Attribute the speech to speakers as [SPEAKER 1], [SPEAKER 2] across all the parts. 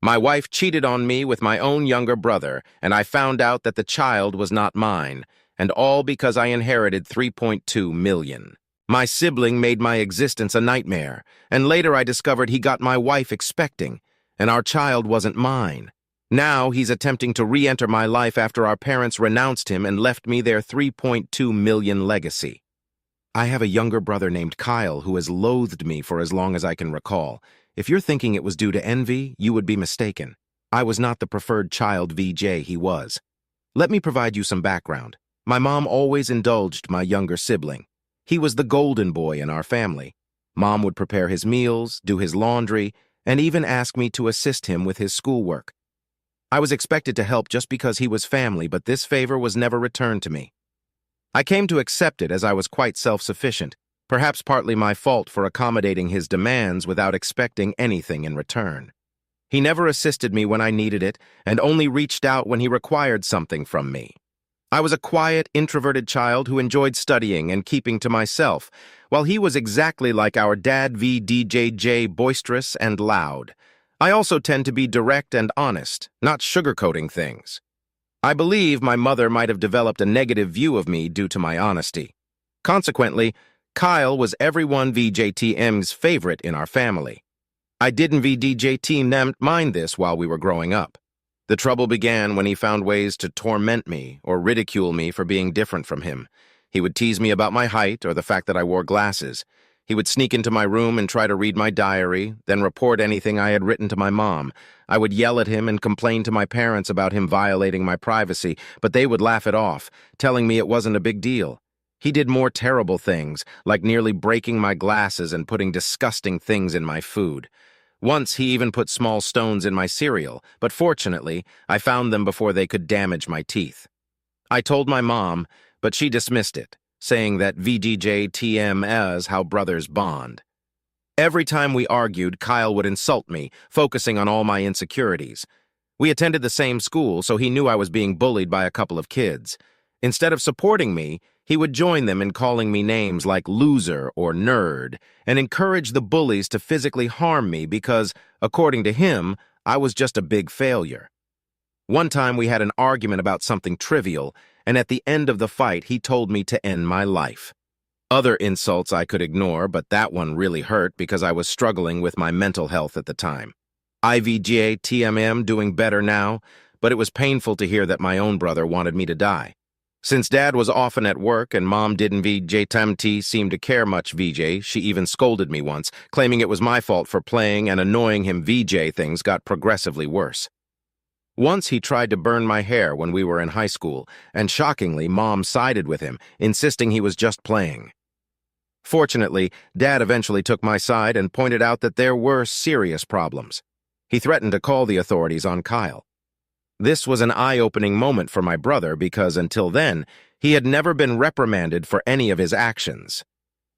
[SPEAKER 1] My wife cheated on me with my own younger brother, and I found out that the child was not mine, and all because I inherited 3.2 million. My sibling made my existence a nightmare, and later I discovered he got my wife expecting, and our child wasn't mine. Now he's attempting to re-enter my life after our parents renounced him and left me their 3.2 million legacy. I have a younger brother named Kyle who has loathed me for as long as I can recall. If you're thinking it was due to envy, you would be mistaken. I was not the preferred child VJ he was. Let me provide you some background. My mom always indulged my younger sibling. He was the golden boy in our family. Mom would prepare his meals, do his laundry, and even ask me to assist him with his schoolwork. I was expected to help just because he was family, but this favor was never returned to me. I came to accept it as I was quite self-sufficient, perhaps partly my fault for accommodating his demands without expecting anything in return. He never assisted me when I needed it, and only reached out when he required something from me. I was a quiet, introverted child who enjoyed studying and keeping to myself, while he was exactly like our dad VDJJ, boisterous and loud. I also tend to be direct and honest, not sugarcoating things. I believe my mother might have developed a negative view of me due to my honesty. Consequently, Kyle was everyone VJTM's favorite in our family. I didn't VDJT mind this while we were growing up. The trouble began when he found ways to torment me or ridicule me for being different from him. He would tease me about my height or the fact that I wore glasses. He would sneak into my room and try to read my diary, then report anything I had written to my mom. I would yell at him and complain to my parents about him violating my privacy, but they would laugh it off, telling me it wasn't a big deal. He did more terrible things, like nearly breaking my glasses and putting disgusting things in my food. Once he even put small stones in my cereal, but fortunately, I found them before they could damage my teeth. I told my mom, but she dismissed it, saying that VDJTM is how brothers bond. Every time we argued, Kyle would insult me, focusing on all my insecurities. We attended the same school, so he knew I was being bullied by a couple of kids. Instead of supporting me, he would join them in calling me names like loser or nerd, and encourage the bullies to physically harm me because, according to him, I was just a big failure. One time we had an argument about something trivial, and at the end of the fight he told me to end my life. Other insults I could ignore, but that one really hurt because I was struggling with my mental health at the time. IVGA-TMM doing better now, but it was painful to hear that my own brother wanted me to die. Since Dad was often at work and Mom didn't VJTMT seem to care much VJ, she even scolded me once, claiming it was my fault for playing and annoying him. VJ things got progressively worse. Once he tried to burn my hair when we were in high school, and shockingly, Mom sided with him, insisting he was just playing. Fortunately, Dad eventually took my side and pointed out that there were serious problems. He threatened to call the authorities on Kyle. This was an eye-opening moment for my brother because until then, he had never been reprimanded for any of his actions.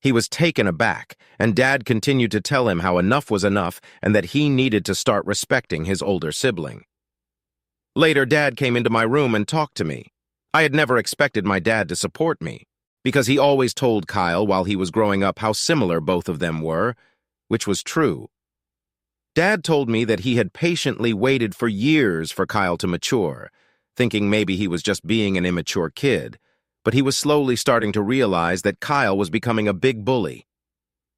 [SPEAKER 1] He was taken aback, and Dad continued to tell him how enough was enough and that he needed to start respecting his older sibling. Later, Dad came into my room and talked to me. I had never expected my dad to support me, because he always told Kyle while he was growing up how similar both of them were, which was true. Dad told me that he had patiently waited for years for Kyle to mature, thinking maybe he was just being an immature kid, but he was slowly starting to realize that Kyle was becoming a big bully.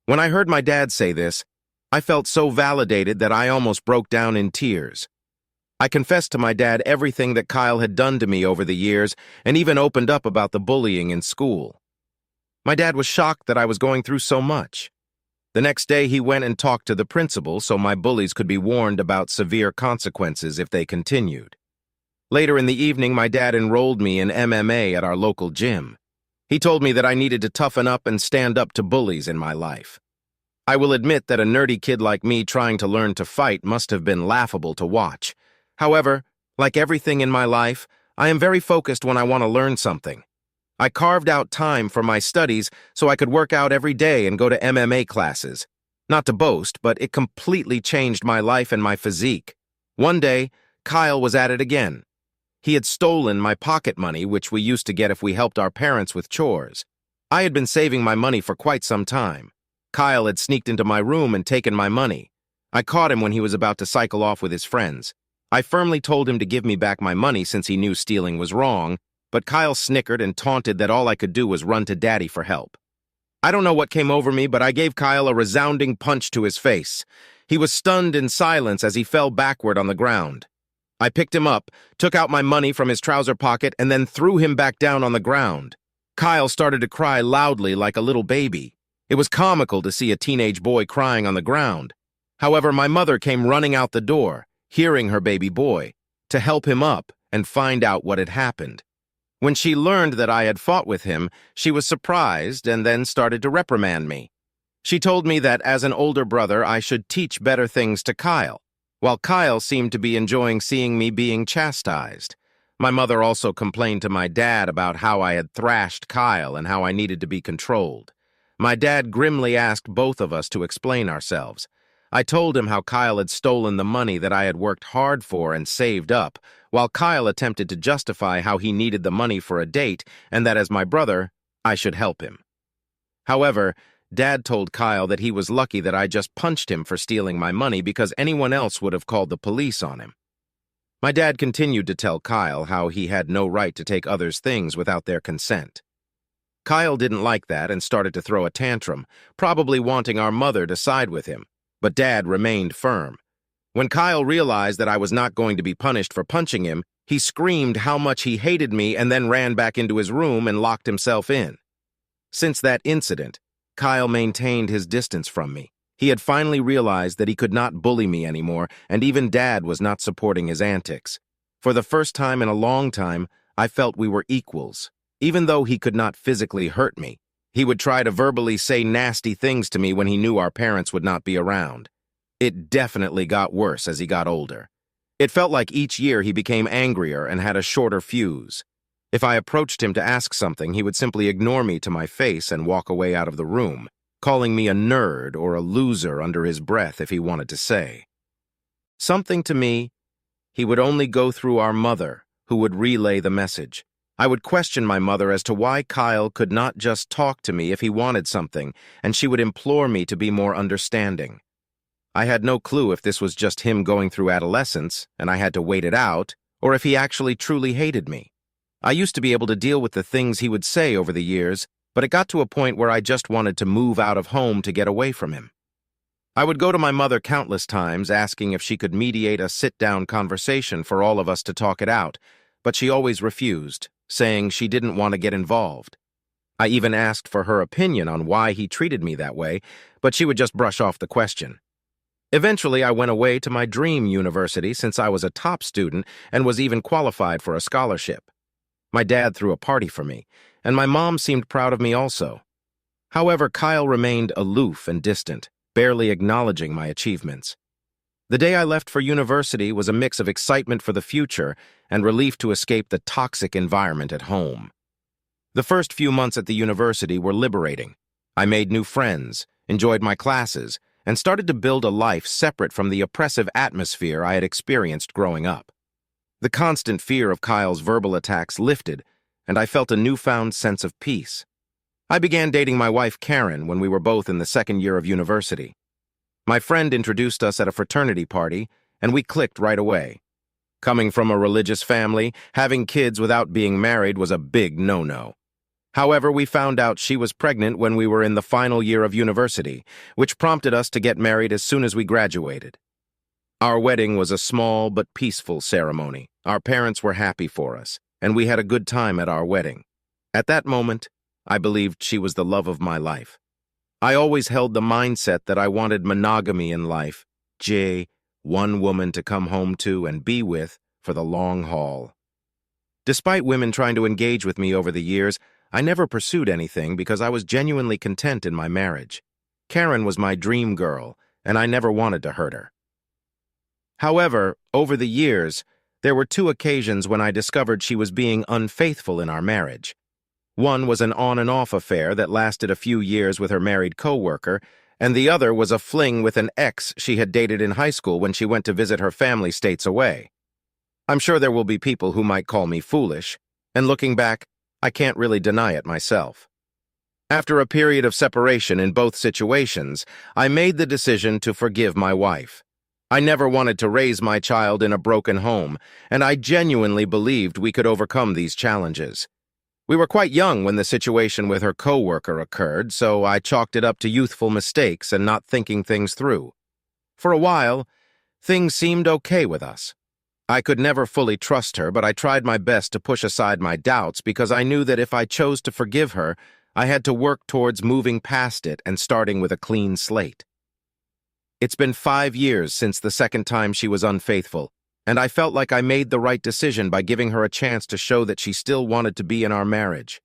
[SPEAKER 1] When I heard my dad say this, I felt so validated that I almost broke down in tears. I confessed to my dad everything that Kyle had done to me over the years and even opened up about the bullying in school. My dad was shocked that I was going through so much. The next day, he went and talked to the principal so my bullies could be warned about severe consequences if they continued. Later in the evening, my dad enrolled me in MMA at our local gym. He told me that I needed to toughen up and stand up to bullies in my life. I will admit that a nerdy kid like me trying to learn to fight must have been laughable to watch. However, like everything in my life, I am very focused when I want to learn something. I carved out time for my studies so I could work out every day and go to MMA classes. Not to boast, but it completely changed my life and my physique. One day, Kyle was at it again. He had stolen my pocket money, which we used to get if we helped our parents with chores. I had been saving my money for quite some time. Kyle had sneaked into my room and taken my money. I caught him when he was about to cycle off with his friends. I firmly told him to give me back my money since he knew stealing was wrong, but Kyle snickered and taunted that all I could do was run to Daddy for help. I don't know what came over me, but I gave Kyle a resounding punch to his face. He was stunned in silence as he fell backward on the ground. I picked him up, took out my money from his trouser pocket, and then threw him back down on the ground. Kyle started to cry loudly like a little baby. It was comical to see a teenage boy crying on the ground. However, my mother came running out the door, hearing her baby boy, to help him up and find out what had happened. When she learned that I had fought with him, she was surprised and then started to reprimand me. She told me that as an older brother, I should teach better things to Kyle, while Kyle seemed to be enjoying seeing me being chastised. My mother also complained to my dad about how I had thrashed Kyle and how I needed to be controlled. My dad grimly asked both of us to explain ourselves. I told him how Kyle had stolen the money that I had worked hard for and saved up, while Kyle attempted to justify how he needed the money for a date and that as my brother, I should help him. However, Dad told Kyle that he was lucky that I just punched him for stealing my money because anyone else would have called the police on him. My dad continued to tell Kyle how he had no right to take others' things without their consent. Kyle didn't like that and started to throw a tantrum, probably wanting our mother to side with him, but Dad remained firm. When Kyle realized that I was not going to be punished for punching him, he screamed how much he hated me and then ran back into his room and locked himself in. Since that incident, Kyle maintained his distance from me. He had finally realized that he could not bully me anymore, and even Dad was not supporting his antics. For the first time in a long time, I felt we were equals. Even though he could not physically hurt me, he would try to verbally say nasty things to me when he knew our parents would not be around. It definitely got worse as he got older. It felt like each year he became angrier and had a shorter fuse. If I approached him to ask something, he would simply ignore me to my face and walk away out of the room, calling me a nerd or a loser under his breath if he wanted to say something to me. He would only go through our mother, who would relay the message. I would question my mother as to why Kyle could not just talk to me if he wanted something, and she would implore me to be more understanding. I had no clue if this was just him going through adolescence, and I had to wait it out, or if he actually truly hated me. I used to be able to deal with the things he would say over the years, but it got to a point where I just wanted to move out of home to get away from him. I would go to my mother countless times asking if she could mediate a sit-down conversation for all of us to talk it out, but she always refused, saying she didn't want to get involved. I even asked for her opinion on why he treated me that way, but she would just brush off the question. Eventually, I went away to my dream university since I was a top student and was even qualified for a scholarship. My dad threw a party for me, and my mom seemed proud of me also. However, Kyle remained aloof and distant, barely acknowledging my achievements. The day I left for university was a mix of excitement for the future and relief to escape the toxic environment at home. The first few months at the university were liberating. I made new friends, enjoyed my classes, and started to build a life separate from the oppressive atmosphere I had experienced growing up. The constant fear of Kyle's verbal attacks lifted, and I felt a newfound sense of peace. I began dating my wife Karen when we were both in the second year of university. My friend introduced us at a fraternity party, and we clicked right away. Coming from a religious family, having kids without being married was a big no-no. However, we found out she was pregnant when we were in the final year of university, which prompted us to get married as soon as we graduated. Our wedding was a small but peaceful ceremony. Our parents were happy for us, and we had a good time at our wedding. At that moment, I believed she was the love of my life. I always held the mindset that I wanted monogamy in life, one woman to come home to and be with for the long haul. Despite women trying to engage with me over the years, I never pursued anything because I was genuinely content in my marriage. Karen was my dream girl, and I never wanted to hurt her. However, over the years, there were 2 occasions when I discovered she was being unfaithful in our marriage. One was an on-and-off affair that lasted a few years with her married co-worker, and the other was a fling with an ex she had dated in high school when she went to visit her family states away. I'm sure there will be people who might call me foolish, and looking back, I can't really deny it myself. After a period of separation in both situations, I made the decision to forgive my wife. I never wanted to raise my child in a broken home, and I genuinely believed we could overcome these challenges. We were quite young when the situation with her coworker occurred, so I chalked it up to youthful mistakes and not thinking things through. For a while, things seemed okay with us. I could never fully trust her, but I tried my best to push aside my doubts because I knew that if I chose to forgive her, I had to work towards moving past it and starting with a clean slate. It's been 5 years since the second time she was unfaithful, and I felt like I made the right decision by giving her a chance to show that she still wanted to be in our marriage.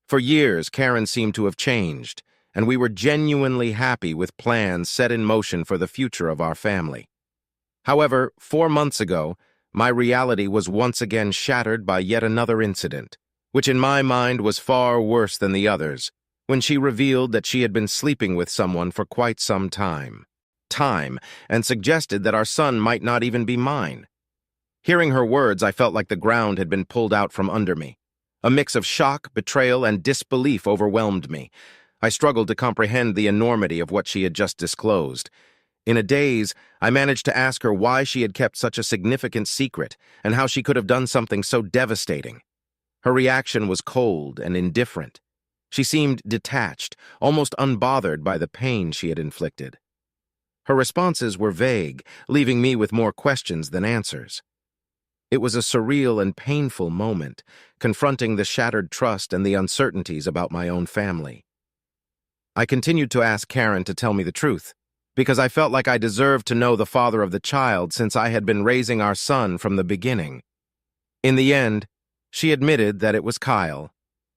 [SPEAKER 1] For years, Karen seemed to have changed, and we were genuinely happy with plans set in motion for the future of our family. However, 4 months ago, my reality was once again shattered by yet another incident, which in my mind was far worse than the others, when she revealed that she had been sleeping with someone for quite some time, and suggested that our son might not even be mine. Hearing her words, I felt like the ground had been pulled out from under me. A mix of shock, betrayal, and disbelief overwhelmed me. I struggled to comprehend the enormity of what she had just disclosed. In a daze, I managed to ask her why she had kept such a significant secret and how she could have done something so devastating. Her reaction was cold and indifferent. She seemed detached, almost unbothered by the pain she had inflicted. Her responses were vague, leaving me with more questions than answers. It was a surreal and painful moment, confronting the shattered trust and the uncertainties about my own family. I continued to ask Karen to tell me the truth, because I felt like I deserved to know the father of the child since I had been raising our son from the beginning. In the end, she admitted that it was Kyle.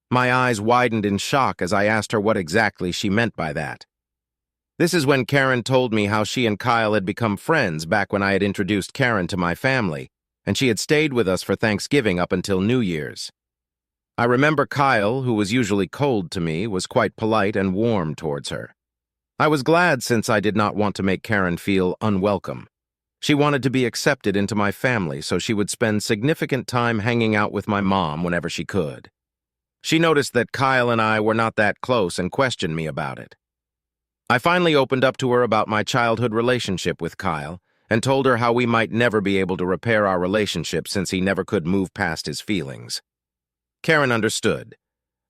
[SPEAKER 1] My eyes widened in shock as I asked her what exactly she meant by that. This is when Karen told me how she and Kyle had become friends back when I had introduced Karen to my family, and she had stayed with us for Thanksgiving up until New Year's. I remember Kyle, who was usually cold to me, was quite polite and warm towards her. I was glad since I did not want to make Karen feel unwelcome. She wanted to be accepted into my family, so she would spend significant time hanging out with my mom whenever she could. She noticed that Kyle and I were not that close and questioned me about it. I finally opened up to her about my childhood relationship with Kyle and told her how we might never be able to repair our relationship since he never could move past his feelings. Karen understood.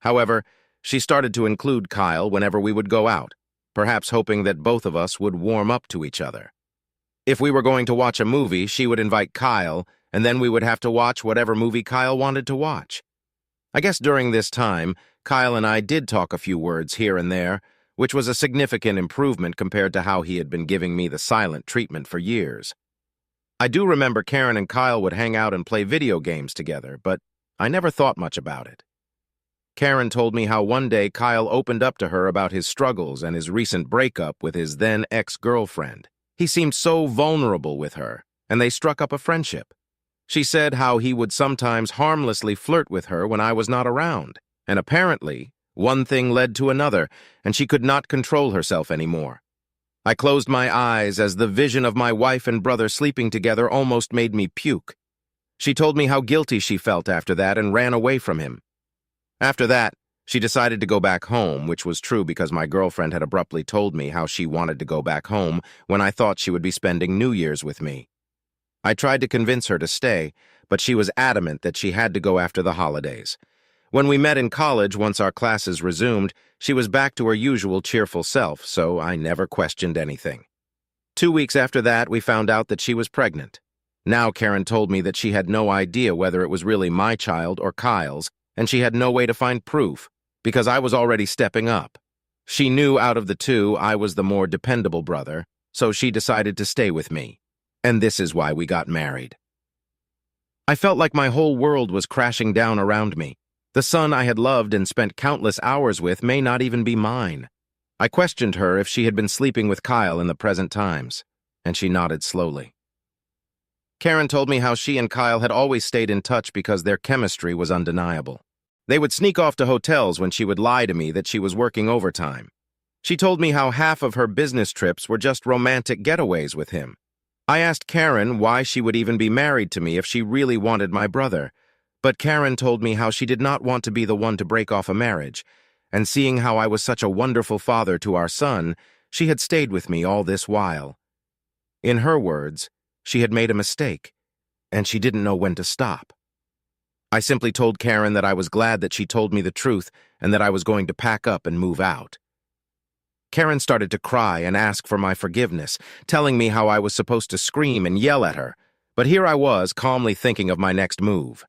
[SPEAKER 1] However, she started to include Kyle whenever we would go out, perhaps hoping that both of us would warm up to each other. If we were going to watch a movie, she would invite Kyle, and then we would have to watch whatever movie Kyle wanted to watch. I guess during this time, Kyle and I did talk a few words here and there, which was a significant improvement compared to how he had been giving me the silent treatment for years. I do remember Karen and Kyle would hang out and play video games together, but I never thought much about it. Karen told me how one day Kyle opened up to her about his struggles and his recent breakup with his then ex-girlfriend. He seemed so vulnerable with her, and they struck up a friendship. She said how he would sometimes harmlessly flirt with her when I was not around, and apparently, one thing led to another, and she could not control herself anymore. I closed my eyes as the vision of my wife and brother sleeping together almost made me puke. She told me how guilty she felt after that and ran away from him. After that, she decided to go back home, which was true because my girlfriend had abruptly told me how she wanted to go back home when I thought she would be spending New Year's with me. I tried to convince her to stay, but she was adamant that she had to go after the holidays. When we met in college, once our classes resumed, she was back to her usual cheerful self, so I never questioned anything. 2 weeks after that, we found out that she was pregnant. Now Karen told me that she had no idea whether it was really my child or Kyle's, and she had no way to find proof, because I was already stepping up. She knew out of the two I was the more dependable brother, so she decided to stay with me. And this is why we got married. I felt like my whole world was crashing down around me. The son I had loved and spent countless hours with may not even be mine. I questioned her if she had been sleeping with Kyle in the present times, and she nodded slowly. Karen told me how she and Kyle had always stayed in touch because their chemistry was undeniable. They would sneak off to hotels when she would lie to me that she was working overtime. She told me how half of her business trips were just romantic getaways with him. I asked Karen why she would even be married to me if she really wanted my brother, but Karen told me how she did not want to be the one to break off a marriage, and seeing how I was such a wonderful father to our son, she had stayed with me all this while. In her words, she had made a mistake, and she didn't know when to stop. I simply told Karen that I was glad that she told me the truth and that I was going to pack up and move out. Karen started to cry and ask for my forgiveness, telling me how I was supposed to scream and yell at her, but here I was calmly thinking of my next move.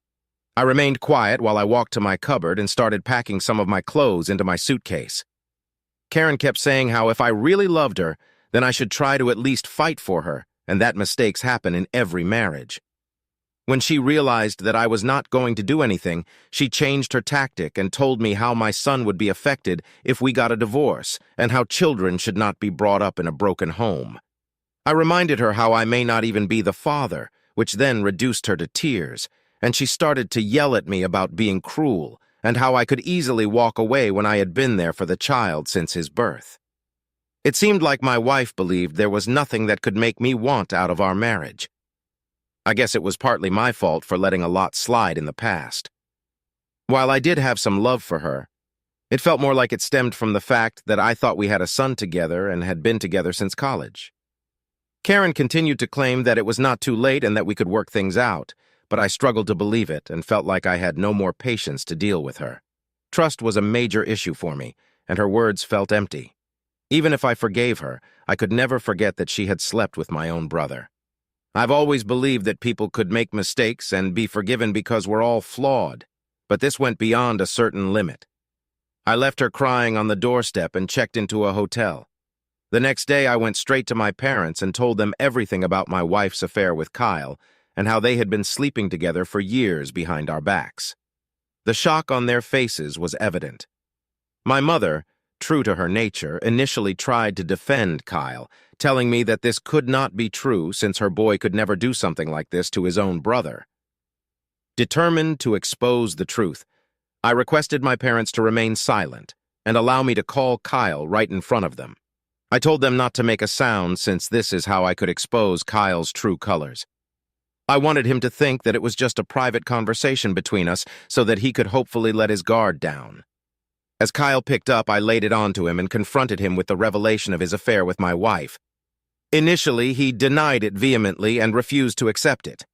[SPEAKER 1] I remained quiet while I walked to my cupboard and started packing some of my clothes into my suitcase. Karen kept saying how if I really loved her, then I should try to at least fight for her, and that mistakes happen in every marriage. When she realized that I was not going to do anything, she changed her tactic and told me how my son would be affected if we got a divorce, and how children should not be brought up in a broken home. I reminded her how I may not even be the father, which then reduced her to tears, and she started to yell at me about being cruel, and how I could easily walk away when I had been there for the child since his birth. It seemed like my wife believed there was nothing that could make me want out of our marriage. I guess it was partly my fault for letting a lot slide in the past. While I did have some love for her, it felt more like it stemmed from the fact that I thought we had a son together and had been together since college. Karen continued to claim that it was not too late and that we could work things out, but I struggled to believe it and felt like I had no more patience to deal with her. Trust was a major issue for me, and her words felt empty. Even if I forgave her, I could never forget that she had slept with my own brother. I've always believed that people could make mistakes and be forgiven because we're all flawed, but this went beyond a certain limit. I left her crying on the doorstep and checked into a hotel. The next day, I went straight to my parents and told them everything about my wife's affair with Kyle and how they had been sleeping together for years behind our backs. The shock on their faces was evident. My mother, true to her nature, initially tried to defend Kyle, telling me that this could not be true since her boy could never do something like this to his own brother. Determined to expose the truth, I requested my parents to remain silent and allow me to call Kyle right in front of them. I told them not to make a sound since this is how I could expose Kyle's true colors. I wanted him to think that it was just a private conversation between us so that he could hopefully let his guard down. As Kyle picked up, I laid it onto him and confronted him with the revelation of his affair with my wife. Initially, he denied it vehemently and refused to accept it.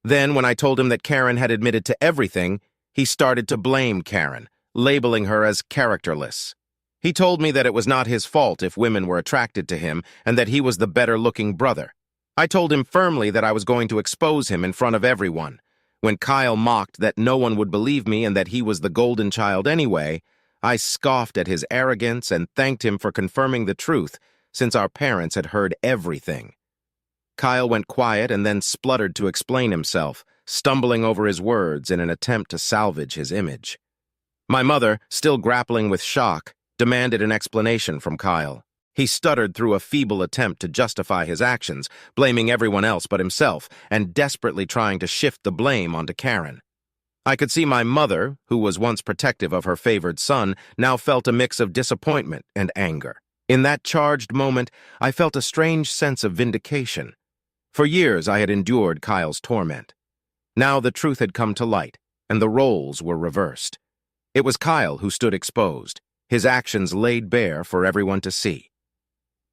[SPEAKER 1] Then, when I told him that Karen had admitted to everything, he started to blame Karen, labeling her as characterless. He told me that it was not his fault if women were attracted to him and that he was the better-looking brother. I told him firmly that I was going to expose him in front of everyone. When Kyle mocked that no one would believe me and that he was the golden child anyway, I scoffed at his arrogance and thanked him for confirming the truth, since our parents had heard everything. Kyle went quiet and then spluttered to explain himself, stumbling over his words in an attempt to salvage his image. My mother, still grappling with shock, demanded an explanation from Kyle. He stuttered through a feeble attempt to justify his actions, blaming everyone else but himself, and desperately trying to shift the blame onto Karen. I could see my mother, who was once protective of her favored son, now felt a mix of disappointment and anger. In that charged moment, I felt a strange sense of vindication. For years, I had endured Kyle's torment. Now the truth had come to light, and the roles were reversed. It was Kyle who stood exposed, his actions laid bare for everyone to see.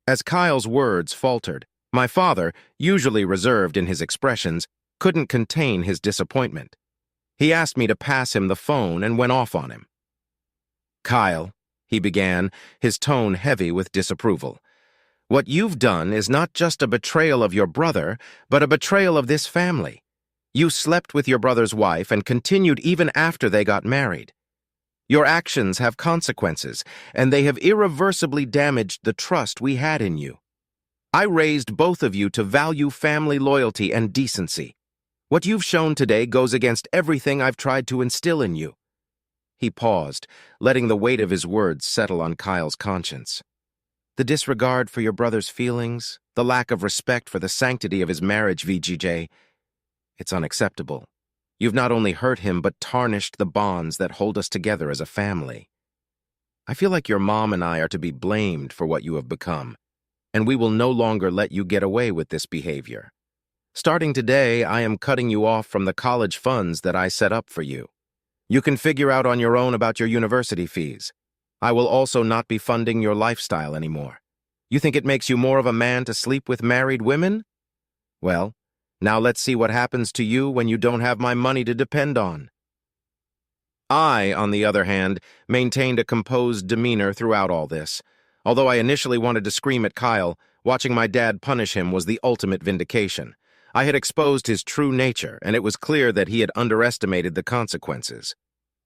[SPEAKER 1] As Kyle's words faltered, my father, usually reserved in his expressions, couldn't contain his disappointment. He asked me to pass him the phone and went off on him. "Kyle," he began, his tone heavy with disapproval, "what you've done is not just a betrayal of your brother, but a betrayal of this family. You slept with your brother's wife and continued even after they got married. Your actions have consequences, and they have irreversibly damaged the trust we had in you. I raised both of you to value family loyalty and decency. What you've shown today goes against everything I've tried to instill in you." He paused, letting the weight of his words settle on Kyle's conscience. "The disregard for your brother's feelings, the lack of respect for the sanctity of his marriage, VGJ, it's unacceptable. You've not only hurt him, but tarnished the bonds that hold us together as a family. I feel like your mom and I are to be blamed for what you have become, and we will no longer let you get away with this behavior. Starting today, I am cutting you off from the college funds that I set up for you. You can figure out on your own about your university fees. I will also not be funding your lifestyle anymore. You think it makes you more of a man to sleep with married women? Well, now let's see what happens to you when you don't have my money to depend on." I, on the other hand, maintained a composed demeanor throughout all this. Although I initially wanted to scream at Kyle, watching my dad punish him was the ultimate vindication. I had exposed his true nature, and it was clear that he had underestimated the consequences.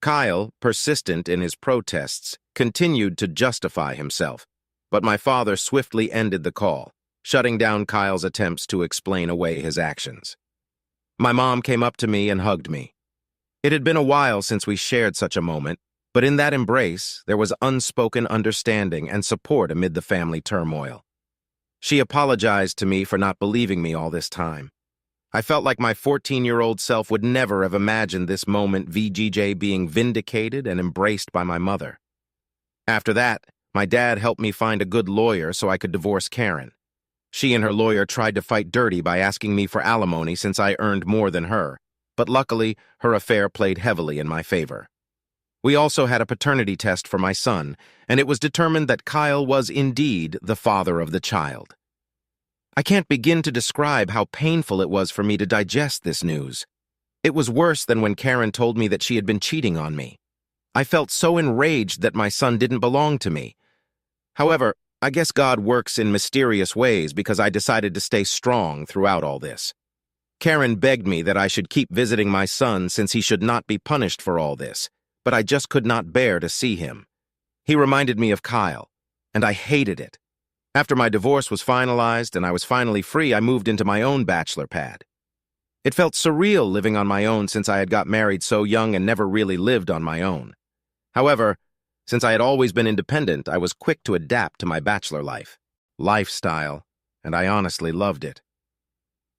[SPEAKER 1] Kyle, persistent in his protests, continued to justify himself, but my father swiftly ended the call, shutting down Kyle's attempts to explain away his actions. My mom came up to me and hugged me. It had been a while since we shared such a moment, but in that embrace, there was unspoken understanding and support amid the family turmoil. She apologized to me for not believing me all this time. I felt like my 14-year-old self would never have imagined this moment VGJ being vindicated and embraced by my mother. After that, my dad helped me find a good lawyer so I could divorce Karen. She and her lawyer tried to fight dirty by asking me for alimony since I earned more than her, but luckily, her affair played heavily in my favor. We also had a paternity test for my son, and it was determined that Kyle was indeed the father of the child. I can't begin to describe how painful it was for me to digest this news. It was worse than when Karen told me that she had been cheating on me. I felt so enraged that my son didn't belong to me. However, I guess God works in mysterious ways because I decided to stay strong throughout all this. Karen begged me that I should keep visiting my son since he should not be punished for all this, but I just could not bear to see him. He reminded me of Kyle, and I hated it. After my divorce was finalized and I was finally free, I moved into my own bachelor pad. It felt surreal living on my own since I had got married so young and never really lived on my own. However, since I had always been independent, I was quick to adapt to my bachelor lifestyle, and I honestly loved it.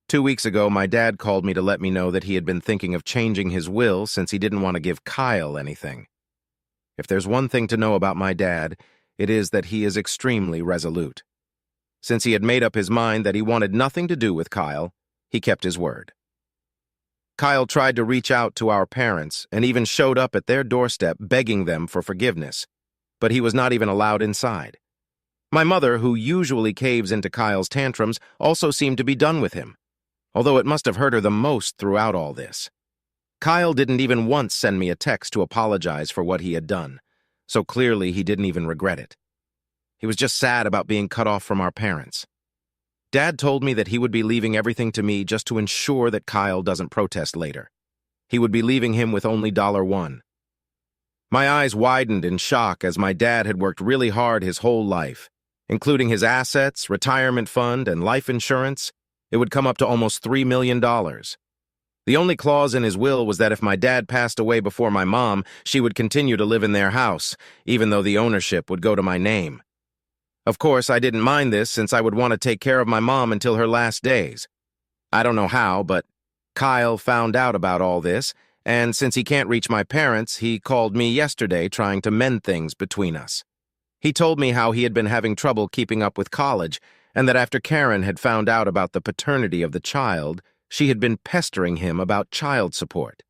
[SPEAKER 1] 2 weeks ago, my dad called me to let me know that he had been thinking of changing his will since he didn't want to give Kyle anything. If there's one thing to know about my dad, it is that he is extremely resolute. Since he had made up his mind that he wanted nothing to do with Kyle, he kept his word. Kyle tried to reach out to our parents and even showed up at their doorstep begging them for forgiveness, but he was not even allowed inside. My mother, who usually caves into Kyle's tantrums, also seemed to be done with him, although it must have hurt her the most throughout all this. Kyle didn't even once send me a text to apologize for what he had done, so clearly he didn't even regret it. He was just sad about being cut off from our parents. Dad told me that he would be leaving everything to me just to ensure that Kyle doesn't protest later. He would be leaving him with only $1. My eyes widened in shock as my dad had worked really hard his whole life, including his assets, retirement fund, and life insurance. It would come up to almost $3 million. The only clause in his will was that if my dad passed away before my mom, she would continue to live in their house, even though the ownership would go to my name. Of course, I didn't mind this since I would want to take care of my mom until her last days. I don't know how, but Kyle found out about all this, and since he can't reach my parents, he called me yesterday trying to mend things between us. He told me how he had been having trouble keeping up with college, and that after Karen had found out about the paternity of the child, she had been pestering him about child support.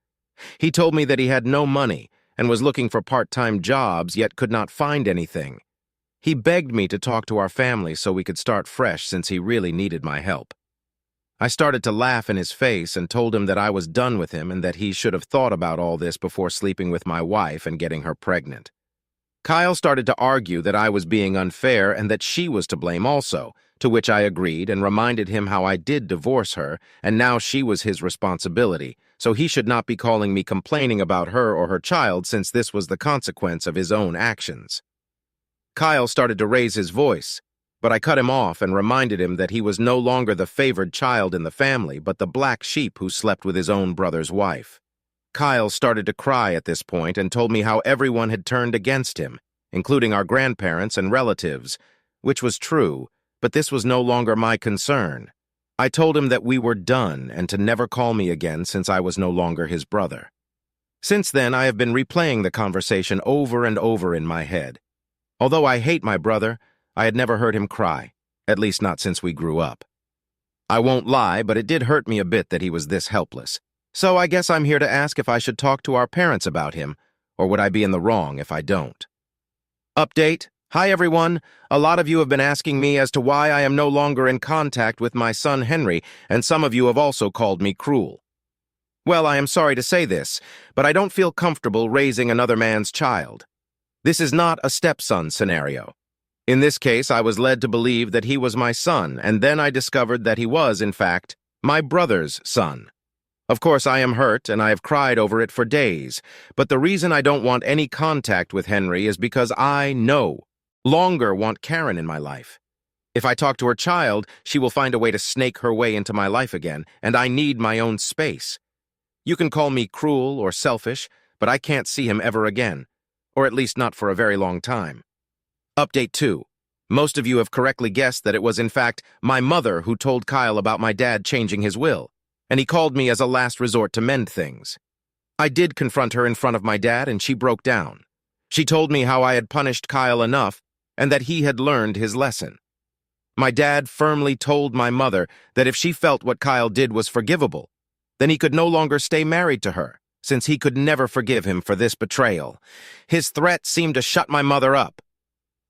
[SPEAKER 1] He told me that he had no money and was looking for part-time jobs, yet could not find anything. He begged me to talk to our family so we could start fresh since he really needed my help. I started to laugh in his face and told him that I was done with him and that he should have thought about all this before sleeping with my wife and getting her pregnant. Kyle started to argue that I was being unfair and that she was to blame also, to which I agreed and reminded him how I did divorce her and now she was his responsibility, so he should not be calling me complaining about her or her child since this was the consequence of his own actions. Kyle started to raise his voice, but I cut him off and reminded him that he was no longer the favored child in the family, but the black sheep who slept with his own brother's wife. Kyle started to cry at this point and told me how everyone had turned against him, including our grandparents and relatives, which was true, but this was no longer my concern. I told him that we were done and to never call me again since I was no longer his brother. Since then, I have been replaying the conversation over and over in my head. Although I hate my brother, I had never heard him cry, at least not since we grew up. I won't lie, but it did hurt me a bit that he was this helpless. So I guess I'm here to ask if I should talk to our parents about him, or would I be in the wrong if I don't? Update. Hi everyone. A lot of you have been asking me as to why I am no longer in contact with my son Henry, and some of you have also called me cruel. Well, I am sorry to say this, but I don't feel comfortable raising another man's child. This is not a stepson scenario. In this case, I was led to believe that he was my son, and then I discovered that he was, in fact, my brother's son. Of course, I am hurt, and I have cried over it for days, but the reason I don't want any contact with Henry is because I no longer want Karen in my life. If I talk to her child, she will find a way to snake her way into my life again, and I need my own space. You can call me cruel or selfish, but I can't see him ever again, or at least not for a very long time. Update 2. Most of you have correctly guessed that it was in fact my mother who told Kyle about my dad changing his will, and he called me as a last resort to mend things. I did confront her in front of my dad, and she broke down. She told me how I had punished Kyle enough and that he had learned his lesson. My dad firmly told my mother that if she felt what Kyle did was forgivable, then he could no longer stay married to her, since he could never forgive him for this betrayal. His threat seemed to shut my mother up.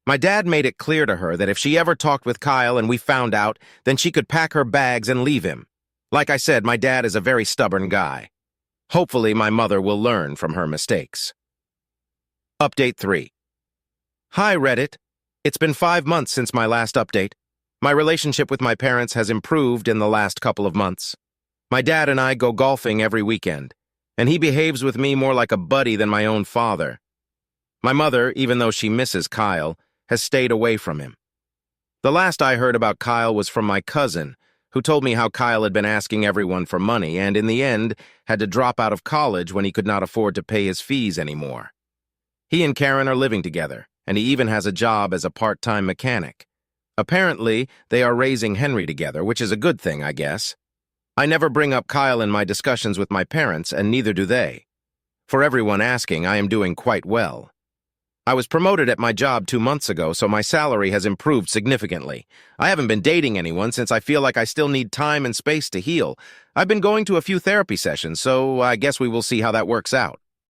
[SPEAKER 1] My dad made it clear to her that if she ever talked with Kyle and we found out, then she could pack her bags and leave him. Like I said, my dad is a very stubborn guy. Hopefully, my mother will learn from her mistakes. Update 3. Hi, Reddit. It's been 5 months since my last update. My relationship with my parents has improved in the last couple of months. My dad and I go golfing every weekend, and he behaves with me more like a buddy than my own father. My mother, even though she misses Kyle, has stayed away from him. The last I heard about Kyle was from my cousin, who told me how Kyle had been asking everyone for money and, in the end, had to drop out of college when he could not afford to pay his fees anymore. He and Karen are living together, and he even has a job as a part-time mechanic. Apparently, they are raising Henry together, which is a good thing, I guess. I never bring up Kyle in my discussions with my parents, and neither do they. For everyone asking, I am doing quite well. I was promoted at my job 2 months ago, so my salary has improved significantly. I haven't been dating anyone since I feel like I still need time and space to heal. I've been going to a few therapy sessions, so I guess we will see how that works out.